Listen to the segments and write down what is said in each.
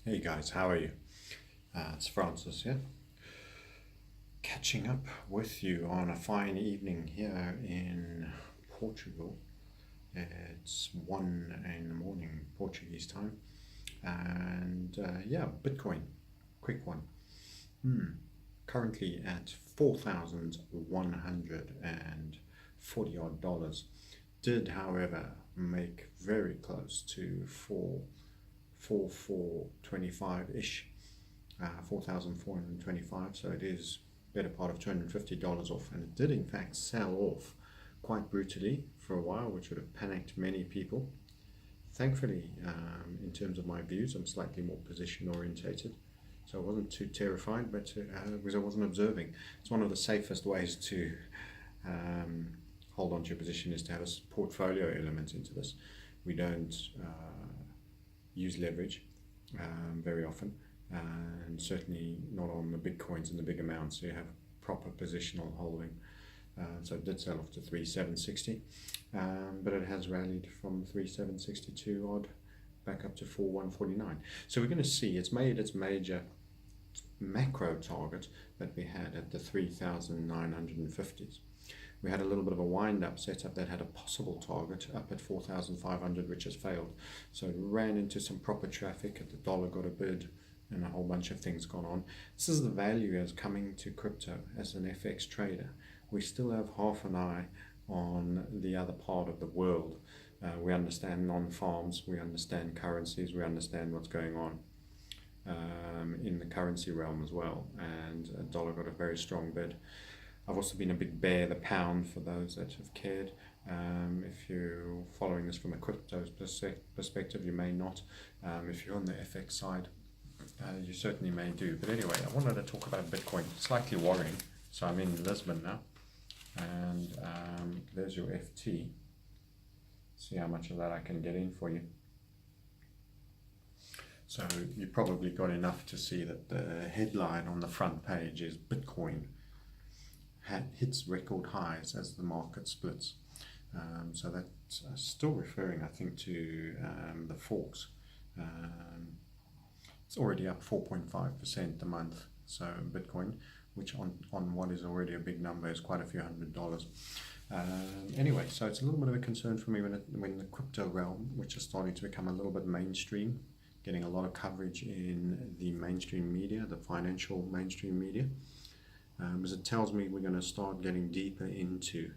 Hey guys, how are you? It's Francis here, catching up with you on a fine evening here in Portugal. It's 1 in the morning Portuguese time, and yeah, Bitcoin, quick one. Currently at 4,140 odd dollars. Did, however, make very close to 4,425 ish, 4,425. So it is better part of $250 off, and it did in fact sell off quite brutally for a while, which would have panicked many people. Thankfully, in terms of my views, I'm slightly more position orientated, so I wasn't too terrified, but because I wasn't observing. It's one of the safest ways to um, hold on to your position is to have a portfolio element into this. We don't use leverage very often, and certainly not on the big coins and the big amounts. So you have proper positional holding. So it did sell off to 3,760, but it has rallied from 3,762 odd back up to 4,149. So we're going to see it's made its major macro target that we had at the 3,950s. We had a little bit of a wind-up setup that had a possible target up at 4,500, which has failed. So it ran into some proper traffic, and the dollar got a bid, and a whole bunch of things gone on. This is the value as coming to crypto as an FX trader. We still have half an eye on the other part of the world. We understand non-farms, we understand currencies, we understand what's going on in the currency realm as well. And a dollar got a very strong bid. I've also been a big bear the pound for those that have cared. If you're following this from a crypto perspective, you may not. If you're on the FX side, you certainly may do. But anyway, I wanted to talk about Bitcoin. Slightly worrying. So I'm in Lisbon now, and there's your FT. See how much of that I can get in for you. So you probably got enough to see that the headline on the front page is Bitcoin hits record highs as the market splits. So that's still referring, I think, to the forks. It's already up 4.5% a month. So Bitcoin, which on what is already a big number, is quite a few $100s. Anyway, so it's a little bit of a concern for me when the crypto realm, which is starting to become a little bit mainstream, getting a lot of coverage in the mainstream media, the financial mainstream media, because it tells me we're going to start getting deeper into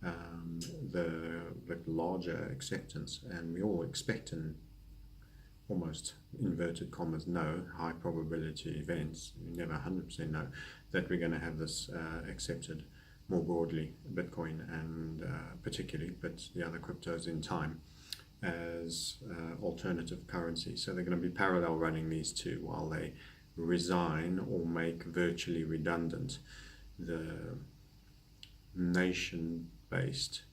the larger acceptance, and we all expect in almost inverted commas no high probability events. You never 100% know that we're going to have this accepted more broadly, Bitcoin and particularly, but the other cryptos in time, as alternative currency. So they're going to be parallel running these two while they resign or make virtually redundant the nation-based,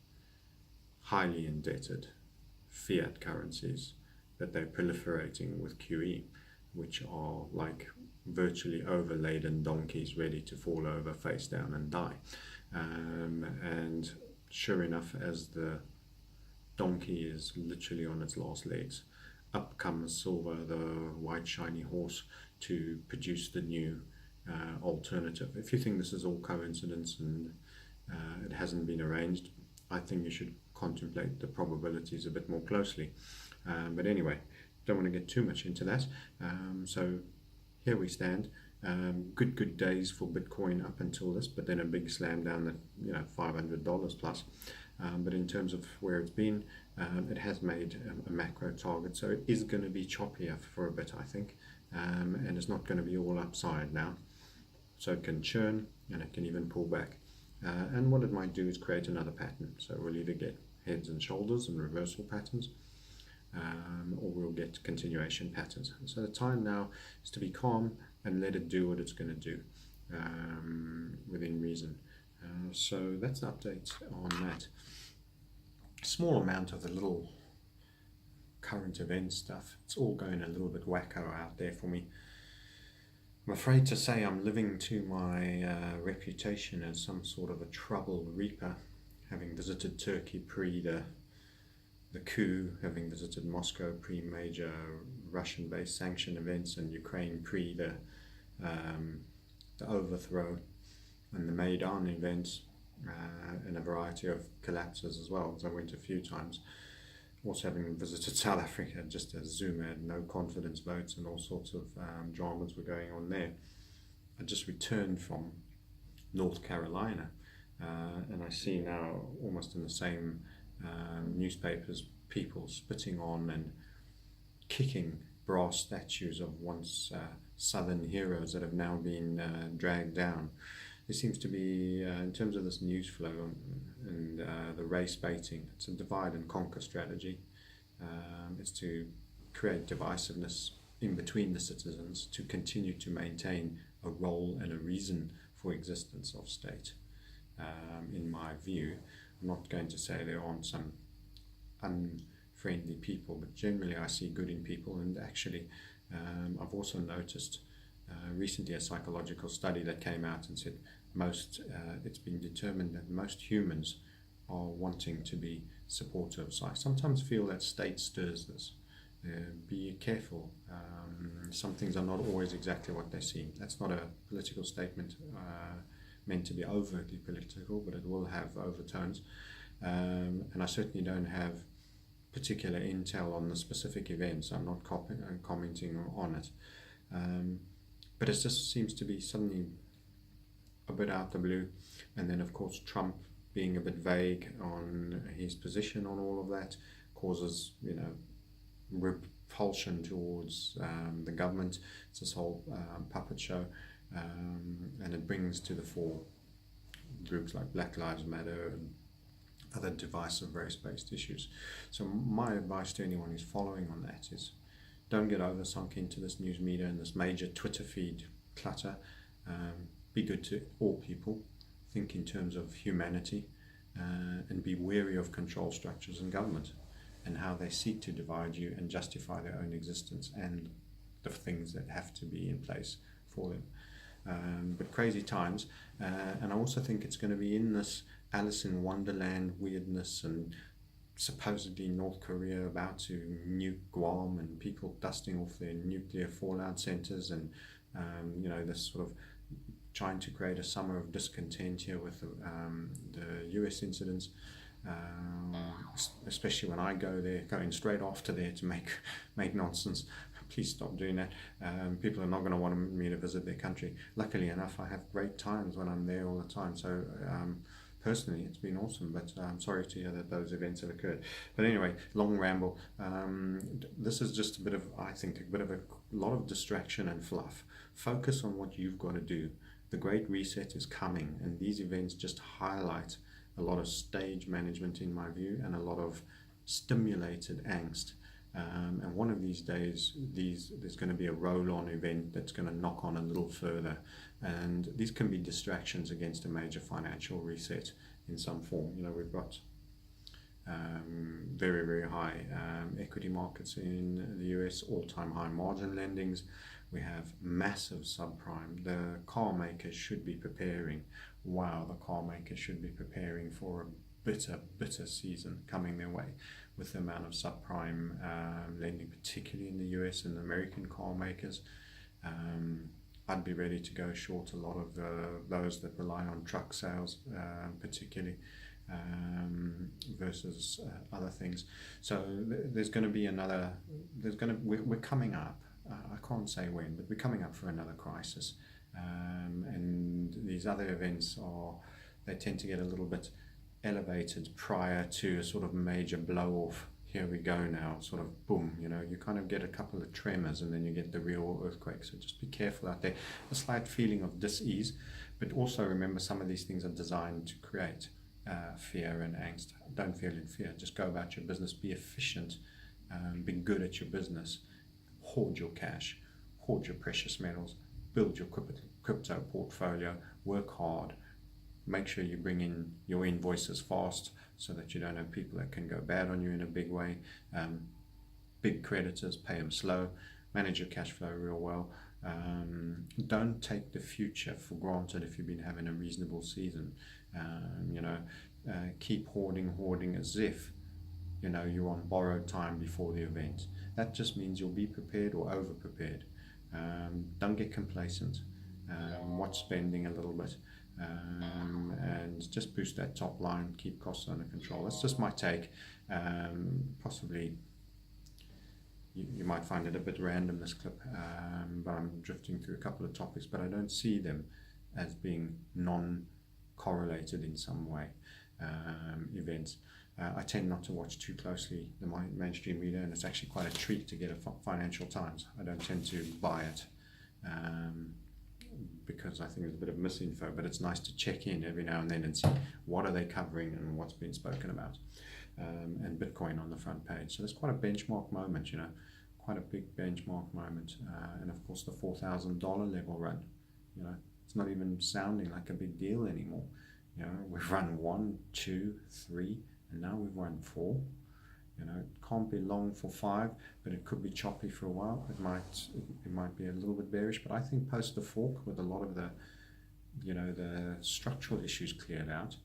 highly indebted fiat currencies that they're proliferating with QE, which are like virtually overladen donkeys ready to fall over face down and die. And sure enough, as the donkey is literally on its last legs, up comes silver, the white shiny horse, to produce the new alternative. If you think this is all coincidence and it hasn't been arranged, I think you should contemplate the probabilities a bit more closely. But anyway, don't want to get too much into that. So here we stand. Good days for Bitcoin up until this, but then a big slam down at $500 plus. But in terms of where it's been, it has made a macro target, so it is going to be choppier for a bit, I think, and it's not going to be all upside now. So it can churn and it can even pull back. And what it might do is create another pattern. So we'll either get heads and shoulders and reversal patterns, or we'll get continuation patterns. So the time now is to be calm and let it do what it's going to do within reason. So that's an update on that. Small amount of the little current event stuff. It's all going a little bit wacko out there for me. I'm afraid to say I'm living to my reputation as some sort of a trouble reaper, having visited Turkey pre the coup, having visited Moscow pre-major Russian-based sanction events and Ukraine pre the overthrow and the Maidan events, and a variety of collapses as well. So I went a few times. Also having visited South Africa just as Zuma had no confidence votes and all sorts of dramas were going on there. I just returned from North Carolina, and I see now almost in the same newspapers people spitting on and kicking brass statues of once Southern heroes that have now been dragged down. There seems to be, in terms of this news flow and the race baiting, it's a divide and conquer strategy. It's to create divisiveness in between the citizens to continue to maintain a role and a reason for existence of state. In my view, I'm not going to say there aren't some unfriendly people, but generally I see good in people. And actually, I've also noticed recently a psychological study that came out and said it's been determined that most humans are wanting to be supportive. So I sometimes feel that state stirs this. Be careful. Some things are not always exactly what they seem. That's not a political statement meant to be overtly political, but it will have overtones. And I certainly don't have particular intel on the specific events. I'm not commenting on it. But it just seems to be suddenly a bit out the blue. And then, of course, Trump being a bit vague on his position on all of that causes, repulsion towards the government. It's this whole puppet show, and it brings to the fore groups like Black Lives Matter and other divisive race-based issues. So my advice to anyone who's following on that is don't get oversunk into this news media and this major Twitter feed clutter. Be good to all people. Think in terms of humanity, and be wary of control structures in government and how they seek to divide you and justify their own existence and the things that have to be in place for them. But crazy times, and I also think it's going to be in this Alice in Wonderland weirdness, and supposedly North Korea about to nuke Guam and people dusting off their nuclear fallout centers, and this sort of trying to create a summer of discontent here with the US incidents, especially when I go there, going straight after there to make nonsense. Please stop doing that. People are not going to want me to visit their country. Luckily enough, I have great times when I'm there all the time. So personally, it's been awesome, but I'm sorry to hear that those events have occurred. But anyway, long ramble. This is just I think, a lot of distraction and fluff. Focus on what you've got to do. The Great Reset is coming, and these events just highlight a lot of stage management, in my view, and a lot of stimulated angst. And one of these days, there's going to be a roll-on event that's going to knock on a little further, and these can be distractions against a major financial reset in some form. We've got very, very high equity markets in the US, all-time high margin lendings. We have massive subprime. The car makers should be preparing. Wow, the car makers should be preparing for a bitter season coming their way with the amount of subprime lending, particularly in the US and the American car makers. I'd be ready to go short a lot of those that rely on truck sales, particularly, versus other things. So there's going to be we're coming up. I can't say when, but we're coming up for another crisis. And these other events they tend to get a little bit elevated prior to a sort of major blow-off. Here we go now, sort of boom, you kind of get a couple of tremors and then you get the real earthquake. So just be careful out there. A slight feeling of dis-ease, but also remember some of these things are designed to create fear and angst. Don't feel in fear. Just go about your business. Be efficient. Be good at your business. Hoard your cash. Hoard your precious metals. Build your crypto portfolio. Work hard. Make sure you bring in your invoices fast so that you don't have people that can go bad on you in a big way. Big creditors, pay them slow. Manage your cash flow real well. Don't take the future for granted if you've been having a reasonable season. Keep hoarding as if you're on borrowed time before the event. that just means you'll be prepared or over prepared. Don't get complacent. Watch spending a little bit, and just boost that top line, keep costs under control. That's just my take. Possibly you might find it a bit random, this clip, but I'm drifting through a couple of topics, but I don't see them as being non-correlated in some way. Events. I tend not to watch too closely the mainstream media, and it's actually quite a treat to get a Financial Times. I don't tend to buy it because I think there's a bit of misinfo, but it's nice to check in every now and then and see what are they covering and what's been spoken about. And Bitcoin on the front page. So there's quite a benchmark moment, quite a big benchmark moment. And of course the $4,000 level run, it's not even sounding like a big deal anymore. We've run 1, 2, 3, and now we've run 4. It can't be long for 5, but it could be choppy for a while. It might be a little bit bearish, but I think post the fork, with a lot of the structural issues cleared out,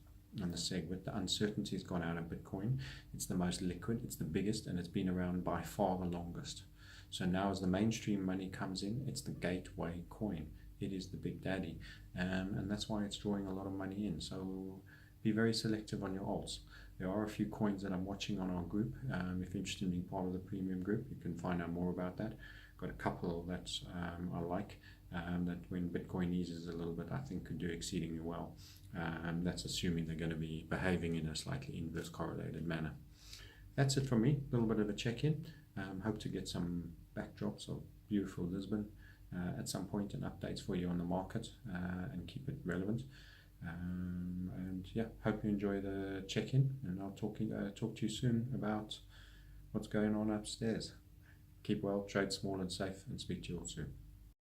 and the seg with the uncertainty has gone out of Bitcoin. It's the most liquid, it's the biggest, and it's been around by far the longest. So now as the mainstream money comes in, it's the gateway coin. It is the big daddy, and that's why it's drawing a lot of money in. So be very selective on your alts. There are a few coins that I'm watching on our group. If you're interested in being part of the premium group, you can find out more about that. Got a couple that I like, that when Bitcoin eases a little bit, I think could do exceedingly well. That's assuming they're going to be behaving in a slightly inverse correlated manner. That's it from me, a little bit of a check-in. Hope to get some backdrops of beautiful Lisbon at some point, and updates for you on the market, and keep it relevant. And yeah, hope you enjoy the check-in, and I'll talk to you soon about what's going on upstairs. Keep well, trade small and safe, and speak to you all soon.